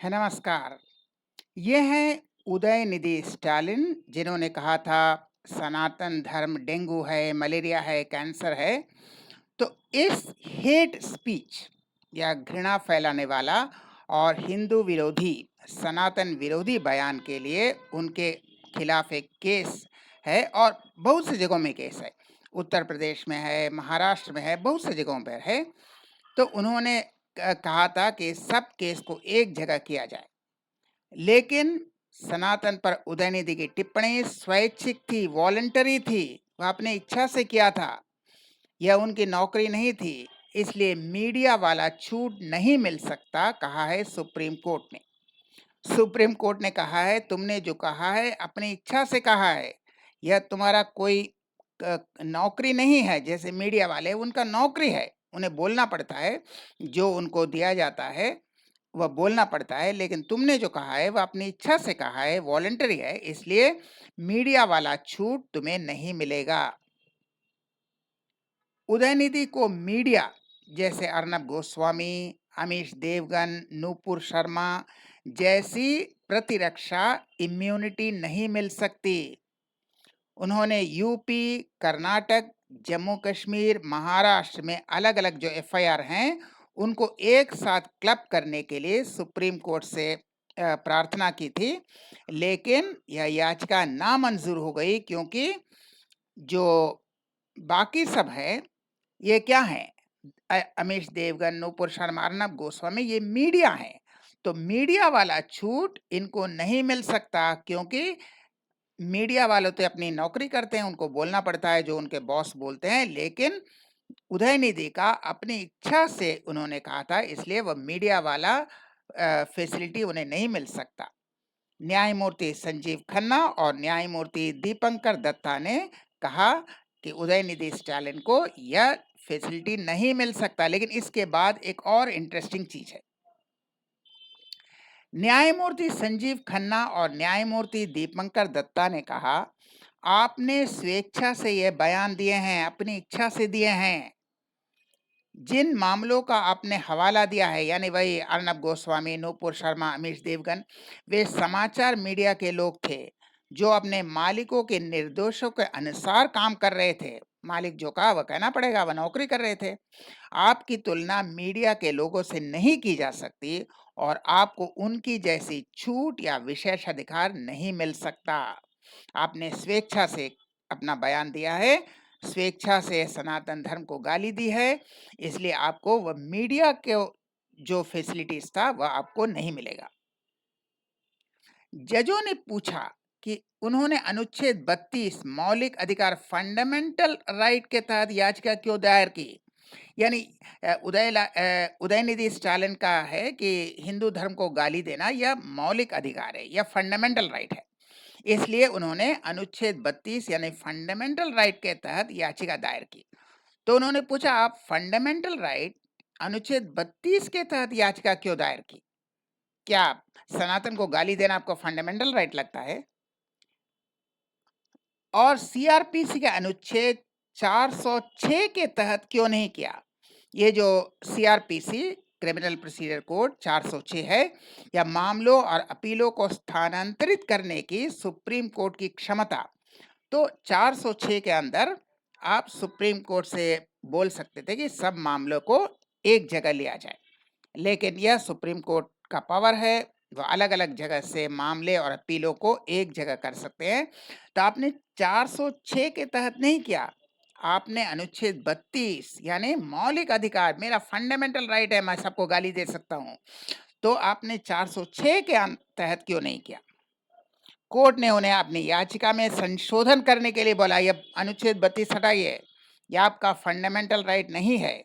है नमस्कार। ये हैं उदयनिधि स्टालिन जिन्होंने कहा था सनातन धर्म डेंगू है, मलेरिया है, कैंसर है। तो इस हेट स्पीच या घृणा फैलाने वाला और हिंदू विरोधी, सनातन विरोधी बयान के लिए उनके खिलाफ एक केस है और बहुत सी जगहों में केस है। उत्तर प्रदेश में है, महाराष्ट्र में है, बहुत सी जगहों पर है। तो उन्होंने कहा था कि सब केस को एक जगह किया जाए। लेकिन सनातन पर उदयनिधि की टिप्पणी स्वैच्छिक थी, वॉलंटरी थी, वह अपनी इच्छा से किया था, यह उनकी नौकरी नहीं थी। इसलिए मीडिया वाला छूट नहीं मिल सकता, कहा है सुप्रीम कोर्ट ने। सुप्रीम कोर्ट ने कहा है तुमने जो कहा है अपनी इच्छा से कहा है, यह तुम्हारा कोई नौकरी नहीं है। जैसे मीडिया वाले, उनका नौकरी है, उन्हें बोलना पड़ता है, जो उनको दिया जाता है वह बोलना पड़ता है। लेकिन तुमने जो कहा है वह अपनी इच्छा से कहा है, वॉलंटरी है, इसलिए मीडिया वाला छूट तुम्हें नहीं मिलेगा। उदयनिधि को मीडिया जैसे अर्नब गोस्वामी, अमीश देवगन, नूपुर शर्मा जैसी प्रतिरक्षा इम्यूनिटी नहीं मिल सकती। उन्होंने यूपी, कर्नाटक, जम्मू कश्मीर, महाराष्ट्र में अलग अलग जो एफआईआर हैं उनको एक साथ क्लब करने के लिए सुप्रीम कोर्ट से प्रार्थना की थी। लेकिन यह याचिका नामंजूर हो गई, क्योंकि जो बाकी सब है ये क्या है, अमीश देवगन, नूपुर शर्मा, अर्नब गोस्वामी, ये मीडिया है। तो मीडिया वाला छूट इनको नहीं मिल सकता, क्योंकि मीडिया वाले तो अपनी नौकरी करते हैं, उनको बोलना पड़ता है जो उनके बॉस बोलते हैं। लेकिन उदयनिधि का अपनी इच्छा से उन्होंने कहा था, इसलिए वह मीडिया वाला फैसिलिटी उन्हें नहीं मिल सकता। न्यायमूर्ति संजीव खन्ना और न्यायमूर्ति दीपंकर दत्ता ने कहा कि उदयनिधि स्टालिन को यह फैसिलिटी नहीं मिल सकता। लेकिन इसके बाद एक और इंटरेस्टिंग चीज है। न्यायमूर्ति संजीव खन्ना और न्यायमूर्ति दीपंकर दत्ता ने कहा, आपने स्वेच्छा से यह बयान दिए हैं, अपनी इच्छा से दिए हैं। जिन मामलों का आपने हवाला दिया है, यानी वही अर्नब गोस्वामी, नूपुर शर्मा, अमीश देवगन, वे समाचार मीडिया के लोग थे जो अपने मालिकों के निर्देशों के अनुसार काम कर रहे थे। मालिक जो कहा वह कहना पड़ेगा, वह नौकरी कर रहे थे। आपकी तुलना मीडिया के लोगों से नहीं की जा सकती और आपको उनकी जैसी छूट या विशेषाधिकार नहीं मिल सकता। आपने स्वेच्छा से अपना बयान दिया है, स्वेच्छा से सनातन धर्म को गाली दी है, इसलिए आपको वह मीडिया के जो फैसिलिटीज था वह आपको नहीं मिलेगा। जजों ने पूछा कि उन्होंने अनुच्छेद 32 मौलिक अधिकार, फंडामेंटल राइट के तहत याचिका क्यों दायर की। यानी उदयनिधि स्टालिन का है कि हिंदू धर्म को गाली देना यह मौलिक अधिकार है, यह फंडामेंटल राइट है। इसलिए उन्होंने अनुच्छेद 32 यानी फंडामेंटल राइट के तहत याचिका दायर की। तो उन्होंने पूछा, आप फंडामेंटल राइट अनुच्छेद 32 के तहत याचिका क्यों दायर की? क्या सनातन को गाली देना आपको फंडामेंटल राइट लगता है? और सीआरपीसी के अनुच्छेद 406 के तहत क्यों नहीं किया? ये जो सीआरपीसी क्रिमिनल प्रोसीजर कोड 406 है, या मामलों और अपीलों को स्थानांतरित करने की सुप्रीम कोर्ट की क्षमता। तो 406 के अंदर आप सुप्रीम कोर्ट से बोल सकते थे कि सब मामलों को एक जगह लिया जाए। लेकिन यह सुप्रीम कोर्ट का पावर है, वो अलग अलग जगह से मामले और अपीलों को एक जगह कर सकते हैं। तो आपने 406 के तहत नहीं किया, आपने अनुच्छेद 32 यानी मौलिक अधिकार, मेरा फंडामेंटल राइट है, मैं सबको गाली दे सकता हूं, तो आपने 406 के तहत क्यों नहीं किया? कोर्ट ने उन्हें अपनी याचिका में संशोधन करने के लिए बोला, यह अनुच्छेद 32 हटाइए, यह आपका फंडामेंटल राइट नहीं है,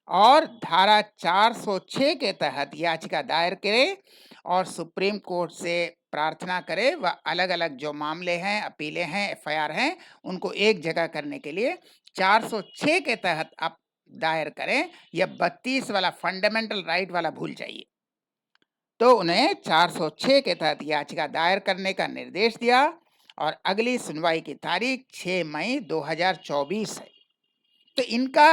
और धारा 406 के तहत याचिका दायर करे और सुप्रीम कोर्ट से प्रार्थना करे वह अलग अलग जो मामले हैं, अपीलें हैं, एफआईआर हैं, उनको एक जगह करने के लिए 406 के तहत आप दायर करें। यह 32 वाला फंडामेंटल राइट वाला भूल जाइए। तो उन्हें 406 के तहत याचिका दायर करने का निर्देश दिया और अगली सुनवाई की तारीख 6 मई 2024 है। तो इनका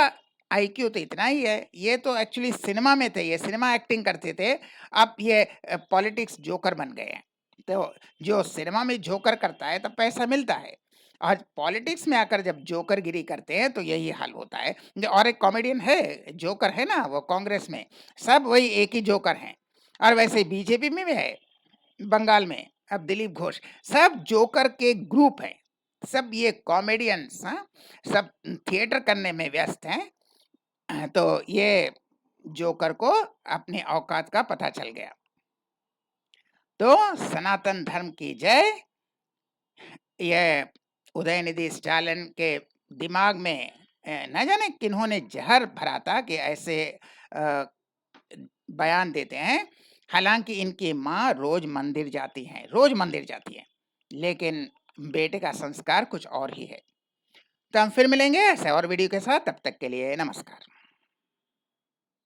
आईक्यू तो इतना ही है, ये तो एक्चुअली सिनेमा में थे, ये सिनेमा एक्टिंग करते थे, अब ये पॉलिटिक्स जोकर बन गए हैं। तो जो सिनेमा में जोकर करता है तब पैसा मिलता है, आज पॉलिटिक्स में आकर जब जोकरगिरी करते हैं तो यही हाल होता है। और एक कॉमेडियन है, जोकर है ना, वो कांग्रेस में, सब वही एक ही जोकर हैं। और वैसे बीजेपी में भी है, बंगाल में अब दिलीप घोष, सब जोकर के ग्रुप हैं, सब ये कॉमेडियंस, हाँ, सब थिएटर करने में व्यस्त हैं। तो ये जोकर को अपनी औकात का पता चल गया। तो सनातन धर्म की जय। ये उदयनिधि स्टालिन के दिमाग में न जाने किन्होंने जहर भरा था कि ऐसे बयान देते हैं। हालांकि इनकी माँ रोज मंदिर जाती हैं, रोज मंदिर जाती हैं, लेकिन बेटे का संस्कार कुछ और ही है। तो हम फिर मिलेंगे ऐसे और वीडियो के साथ, तब तक के लिए नमस्कार।